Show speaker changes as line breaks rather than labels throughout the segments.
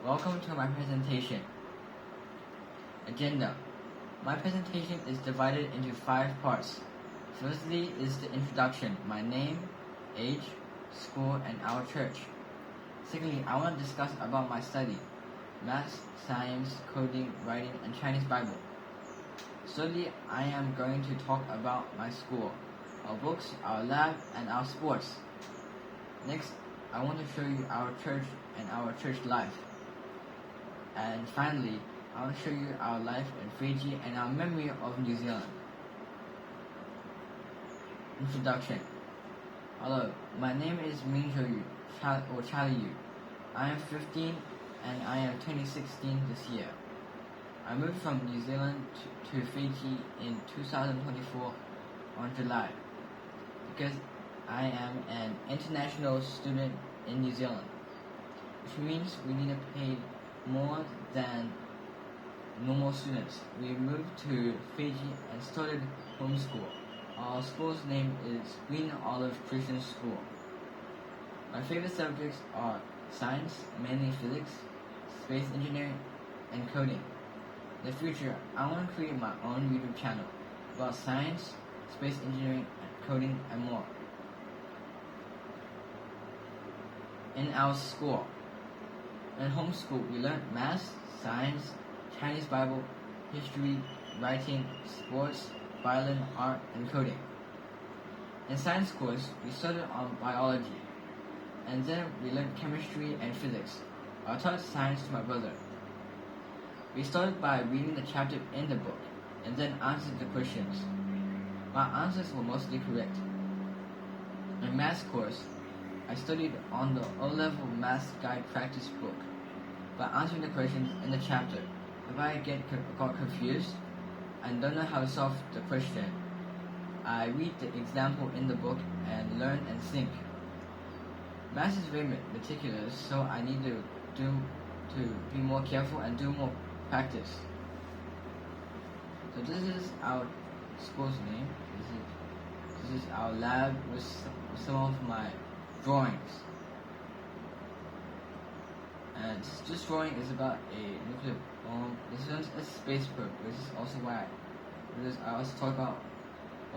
Welcome to my presentation. Agenda. My presentation is divided into 5 parts. Firstly is the introduction, my name, age, school, and our church. Secondly, I want to discuss about my study, math, science, coding, writing, and Chinese Bible. Thirdly, I am going to talk about my school, our books, our lab, and our sports. Next, I want to show you our church and our church life. And finally, I will show you our life in Fiji and our memory of New Zealand. Introduction. Hello, my name is Minjo Yu, or Charlie Yu. I am 15 and I am 2016 this year. I moved from New Zealand to Fiji in 2024 on July because I am an international student in New Zealand, which means we need to pay more than normal students. We moved to Fiji and started homeschool. Our school's name is Green Olive Christian School. My favorite subjects are science, mainly physics, space engineering, and coding. In the future, I want to create my own YouTube channel about science, space engineering, coding, and more. In our school, in homeschool, we learned math, science, Chinese Bible, history, writing, sports, violin, art, and coding. In science course, we studied on biology, and then we learned chemistry and physics. I taught science to my brother. We started by reading the chapter in the book, and then answered the questions. My answers were mostly correct. In math course, I studied on the O-level math guide practice book by answering the questions in the chapter. If I got confused and don't know how to solve the question, I read the example in the book and learn and think. Math is very meticulous, so I need to be more careful and do more practice. So this is our school's name. This is our lab with some of my drawings. And this drawing is about a nuclear bomb. This one's a space probe, which is also why I also talk about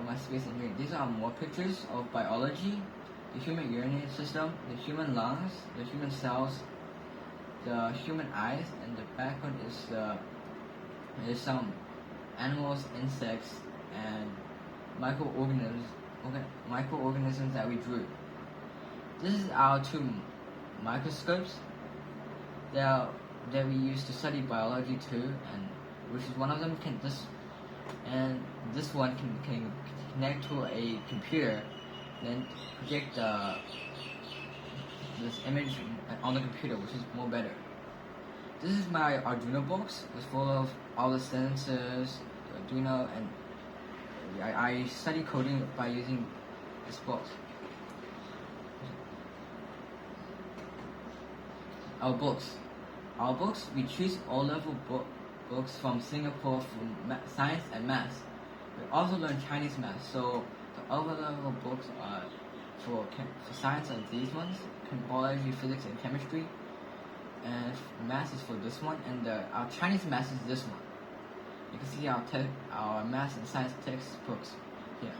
my space engineering. These are more pictures of biology, the human urinary system, the human lungs, the human cells, the human eyes, and the background is some animals, insects, and microorganisms that we drew. This is our 2 microscopes that we use to study biology too, and which is one of them this one can connect to a computer, then project this image on the computer, which is more better. This is my Arduino box. It's full of all the sensors, Arduino, and I study coding by using this box. Our books, we choose O-level books from Singapore for science and math. We also learn Chinese math, so the O-level books are for science are these ones, biology, physics, and chemistry. And math is for this one, and our Chinese math is this one. You can see our math and science textbooks here.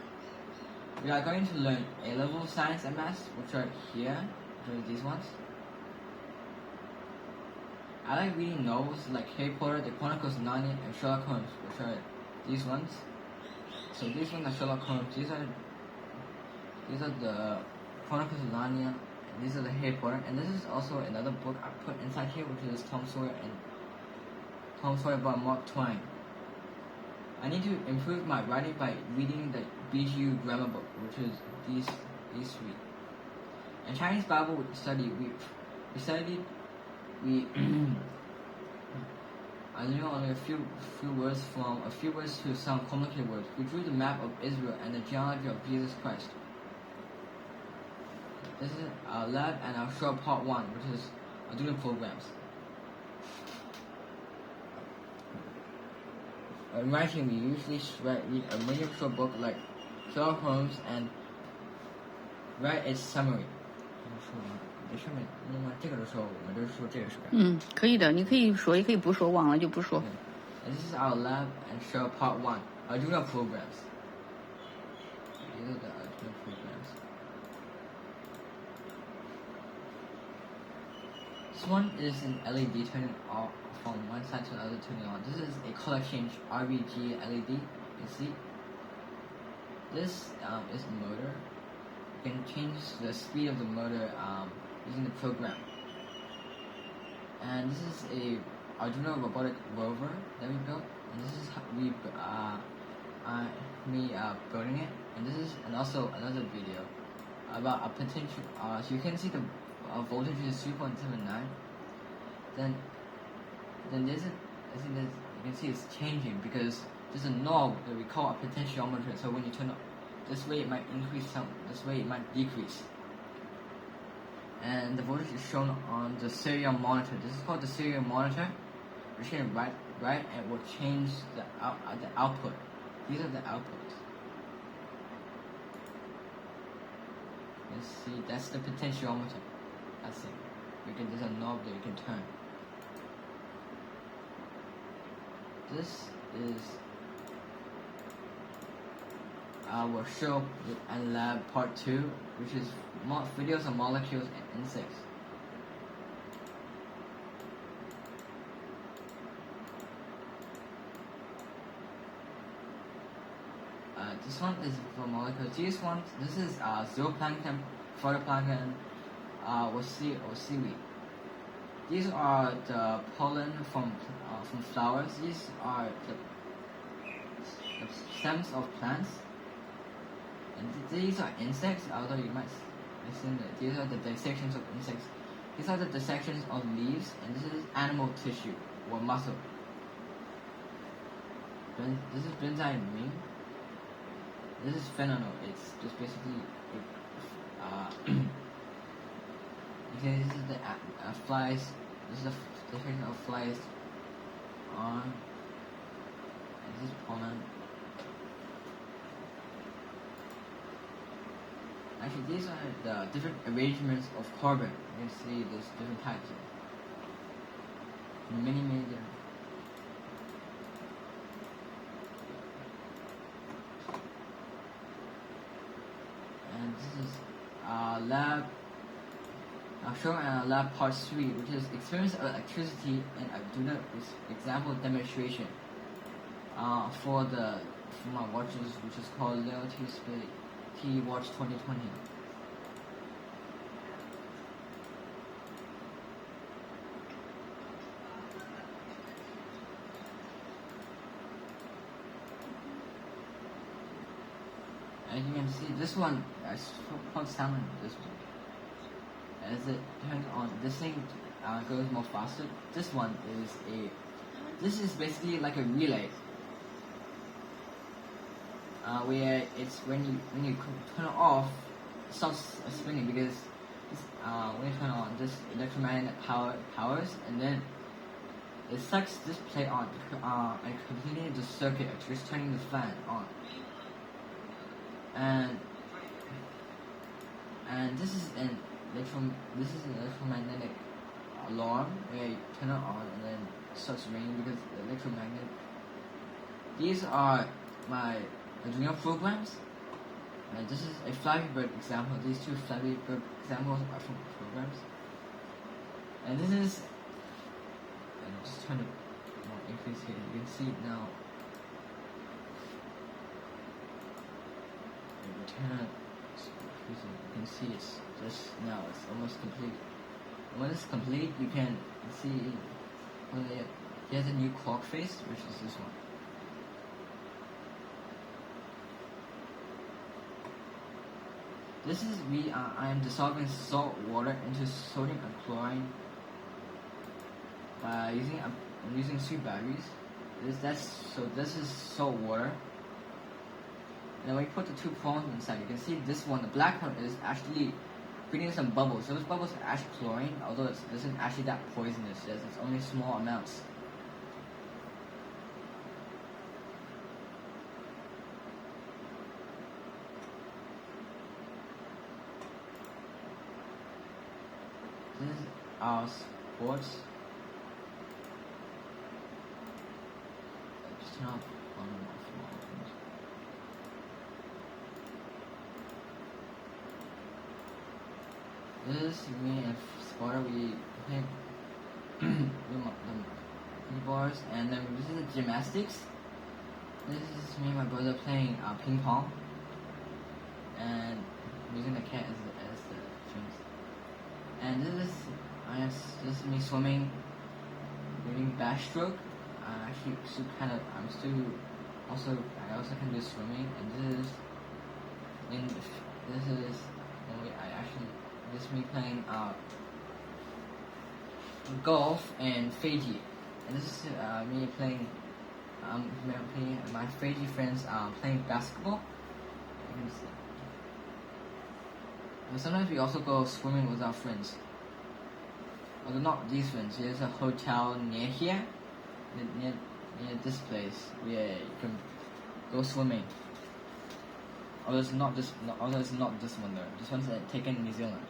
We are going to learn A-level science and math, which are here, which are these ones. I like reading novels like Harry Potter, The Chronicles of Narnia, and Sherlock Holmes, which are these ones. So these ones are Sherlock Holmes. These are the Chronicles of Narnia. And these are the Harry Potter. And this is also another book I put inside here, which is Tom Sawyer by Mark Twain. I need to improve my writing by reading the BGU grammar book, which is these 3. In Chinese Bible study, I knew only a few words from a few words to some complicated words. We drew the map of Israel and the genealogy of Jesus Christ. This is our lab and our short part 1, which is Arduino programs. In writing, we usually read a medium short book like Sherlock Holmes and write its summary. 没事没。那么这个的时候，我们就是说这个是吧？
可以的，你可以说，也可以不说，忘了就不说。
And this is our lab and show part 1, Arduino programs. These are the Arduino programs. This one is an LED turning off from one side to the other, turning on. This is a color change RGB LED. You can see. This is a motor. You can change the speed of the motor using the program. And this is a Arduino robotic rover that we built. And this is how me building it. And also another video about a potential. So you can see the voltage is 3.79. Then there's you can see it's changing because there's a knob that we call a potentiometer. So when you turn it this way, it might increase some. This way, it might decrease. And the voltage is shown on the serial monitor. This is called the serial monitor. We're showing right, and will change the output. These are the outputs. Let's see, that's the potentiometer. That's it. There's a knob that you can turn. This is our show and lab part 2, which is videos of molecules and insects. This one is for molecules. This is zooplankton, phytoplankton, or seaweed. These are the pollen from flowers. These are the stems of plants. And these are insects, although you might assume that these are the dissections of insects. These are the dissections of leaves, and this is animal tissue or muscle. This is benzyme ring. This is phenol. It's just basically okay, this is the flies. This is the dissection of flies on. And this is pollen. Actually, these are the different arrangements of carbon. You can see there's different types. Many different. And this is lab. I'll show lab part 3, which is experience of electricity and Arduino example demonstration for my watches, which is called Leo T Watch 2020. As you can see, this one is called salmon. This one, as it turns on, this thing goes more faster. This one this is basically like a relay. Where it's when you turn it off, it stops spinning because when you turn it on, this electromagnetic powers, and then it sucks this plate on and completing the circuit, just turning the fan on. And this is an electromagnetic alarm where you turn it on and then it starts ringing because the electromagnetic. These are my Arduino programs. And this is a Flappy Bird example. These two Flappy Bird examples are from programs. And this is, I'm just trying to increase here. You can see it now. You can see it's just now. It's almost complete. When it's complete, you can see. He has a new clock face, which is this one. This is I am dissolving salt water into sodium and chlorine by using 3 batteries. This is salt water. And when you put the 2 prongs inside, you can see this one, the black one, is actually creating some bubbles. Those bubbles are actually chlorine, although this isn't actually that poisonous. It's only small amounts. This is our sports. Just turn off on and off. This is me and Sparta. We play the bars, and then this is the gymnastics. This is me and my brother playing ping pong, and using the cat as the strings. And this is me swimming, doing backstroke. I also can do swimming, and this is me playing golf in Fiji, and this is me playing my Fiji friends playing basketball. You can see. And sometimes we also go swimming with our friends. Although not these friends. There's a hotel near here, near this place where you can go swimming. Although it's not this one though. This one's taken in New Zealand.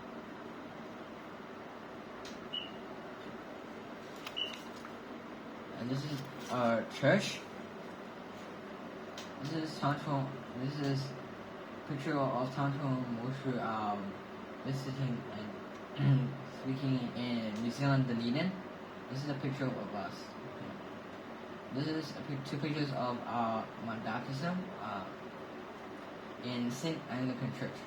And this is our church. This is picture of Tangchong Moshi visiting and speaking in New Zealand, Dunedin. This is a picture of us. This is two pictures of my baptism in St. Anglican Church.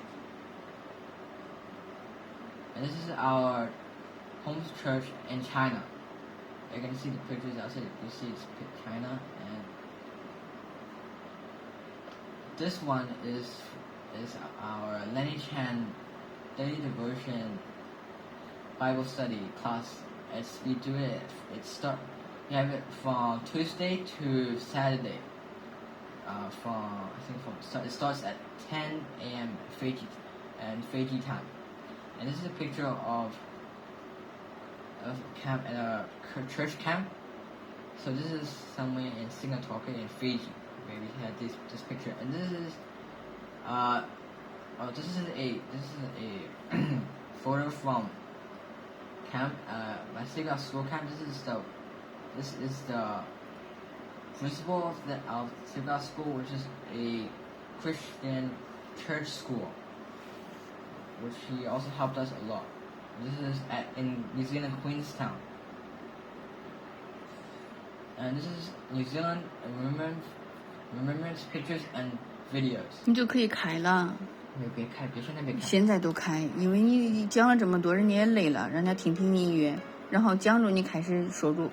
And this is our home church in China. You can see the pictures outside. You see it's China, and this one is our Lenny Chan daily devotion Bible study class. We have it from Tuesday to Saturday. It starts at 10 a.m. Fiji time. And this is a picture of camp at a church camp. So this is somewhere in Singatoka in Fiji where we had this picture. And this is a photo from camp, my Sigma school camp. This is the principal of Sigma school, which is a Christian church school, which he also helped us a lot. This is in New Zealand, Queenstown. And this is New Zealand remembrance pictures and videos.
你就可以开了。
别开，现在别开。
现在都开，因为你讲了这么多，人家也累了，让他听听音乐，然后讲着你开始说住。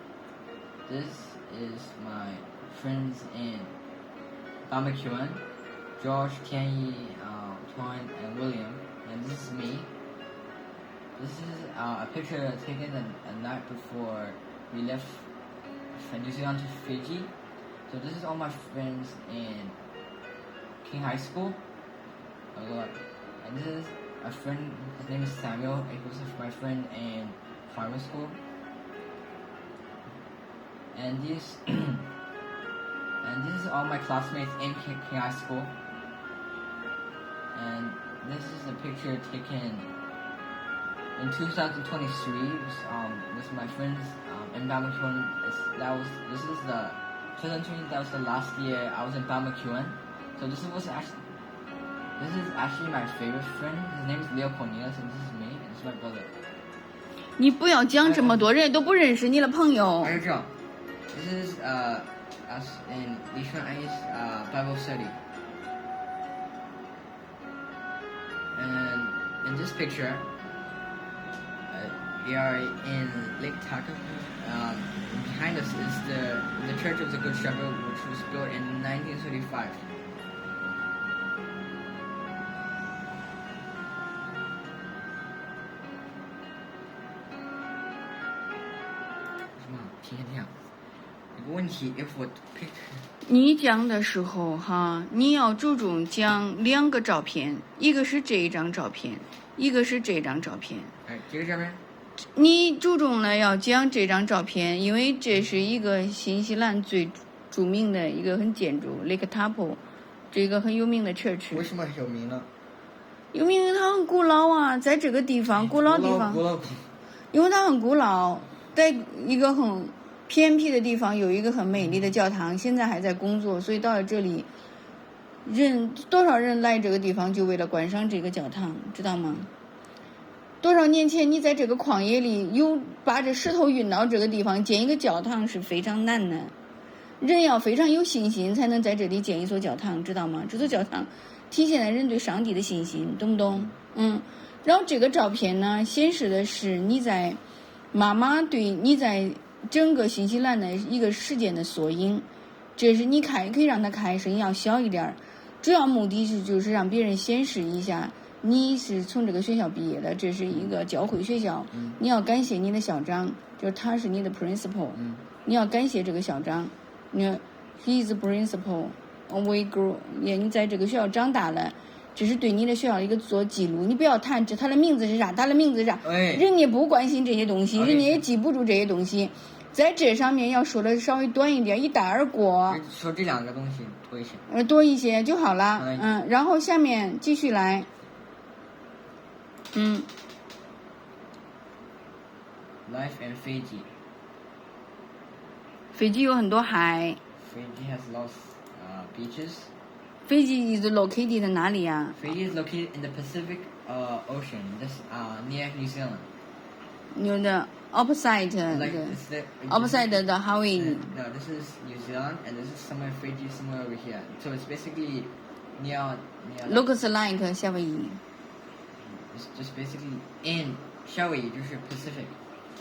This is my friends in Barbecue, George, Tianyi, Tuan, and William, and this is me. This is a picture taken a night before we left New Zealand to Fiji. So this is all my friends in King High School. And this is a friend, his name is Samuel. He was my friend in primary school. And this is all my classmates in King High School. And this is a picture taken in 2023 with my friends in Barbecue. This is the 2020. That was the last year I was in Barbecue. So this is actually my favorite friend. His name is Leo Cornelius, and this is me, and this is my brother.
你不要讲这么多，人都不认识你的朋友。
还有这样 This is us in Lishan Ay's Bible study. And in this picture, we are in Lake Taka. Behind us is the Church of the Good Shepherd, which was built in 1935.
你讲的时候哈，你要注重讲两个照片，一个是这一张照片，一个是这张照片。
这个照片。
你注重了要讲这张照片，因为这是一个新西兰最著名的一个很建筑 Lake Taupo， 这个很有名的 church。
为什么有名呢？
有名，它很古老啊，在这个地方，古老地方。因为它很古老，在一个很偏僻的地方有一个很美丽的教堂，现在还在工作，所以到了这里，多少人来这个地方就为了观赏这个教堂，知道吗？多少年前你在这个旷野里把这石头运到这个地方建一个教堂是非常难的，人要非常有信心才能在这里建一所教堂，知道吗？这座教堂体现了人对上帝的信心，懂不懂？然后这个照片呢，显示的是妈妈对你在整个新西兰的一个时间的缩影。这是你可以让它开，声音要小一点，主要目的就是让别人显示一下你是从这个学校毕业的，这是一个教会学校，你要感谢你的校长，就是他是你的 principal，你要感谢这个校长，he is principal， we grow， 你在这个学校长大了，这是对你的学校一个做记录，你不要谈他的名字是啥，人家不关心这些东西，人家也记不住这些东西，在这上面要说的稍微短一点，一带而过，
说这两个东西多一些，
多一些就好了。然后下面继续来。
Life in Fiji.
斐济有很多海。
Fiji has lots beaches.
斐济 is located 在哪里呀？
Fiji is located in the Pacific Ocean, just near New Zealand.
Near the opposite, opposite the Hawaii.
No, this is New Zealand, and this is somewhere Fiji, somewhere over here. So it's basically near.
Looks like Hawaii.
It's just basically in Hawaii, 就是 Pacific.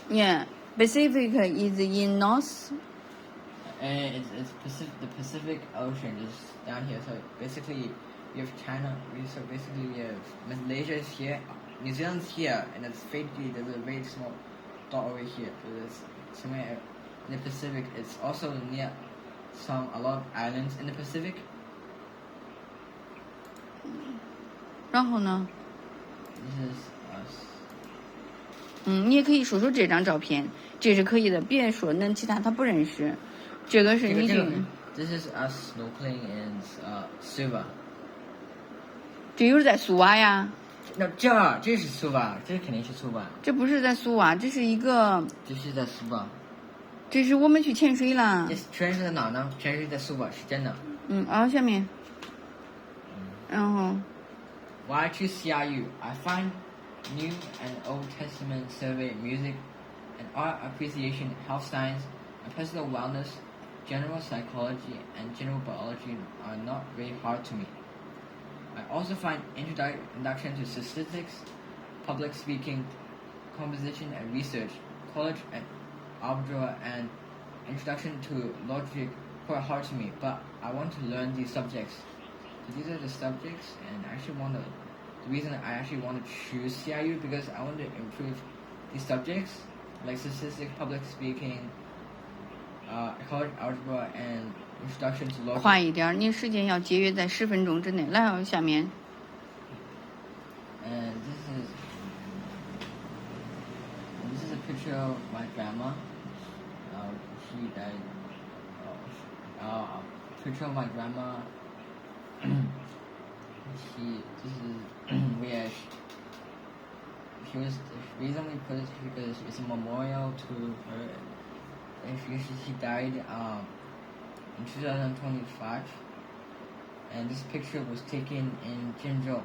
Yeah, Pacific is in north.
And it's the Pacific Ocean is down here. So basically, we have China. So basically, we have Malaysia is here, New Zealand's here, and it's Fiji. There's a very small dot over here. So there's somewhere in the Pacific. It's also near a lot of islands in the Pacific.
然后呢？
This is us.
你也可以说说这张照片，这是可以的，别说那其他他不认识。这个是你
This is us snorkeling in Suva.
这又是在苏瓦呀？
那这是苏瓦，这肯定是苏瓦。
这不是在苏瓦，这是一个。
这是在苏瓦。
这是我们去潜水了。
潜水在哪呢？潜水在苏瓦，是真的。
下面。然后。
Why choose CRU? I find New and Old Testament survey, music and art appreciation, health science, and personal wellness, general psychology, and general biology are not very hard to me. I also find introduction to statistics, public speaking, composition and research, college and algebra, and introduction to logic quite hard to me, but I want to learn these subjects. So these are the subjects, and the reason I actually want to choose CRU because I want to improve these subjects like statistics, public speaking, college algebra, and introduction to logic.
快一点，你时间要节约在10分钟之内。来，下面。
And this is a picture of my grandma. She died. Picture of my grandma. This is where she was. The reason we put it because it's a memorial to her. And she died in 2025. And this picture was taken in Jinzhou.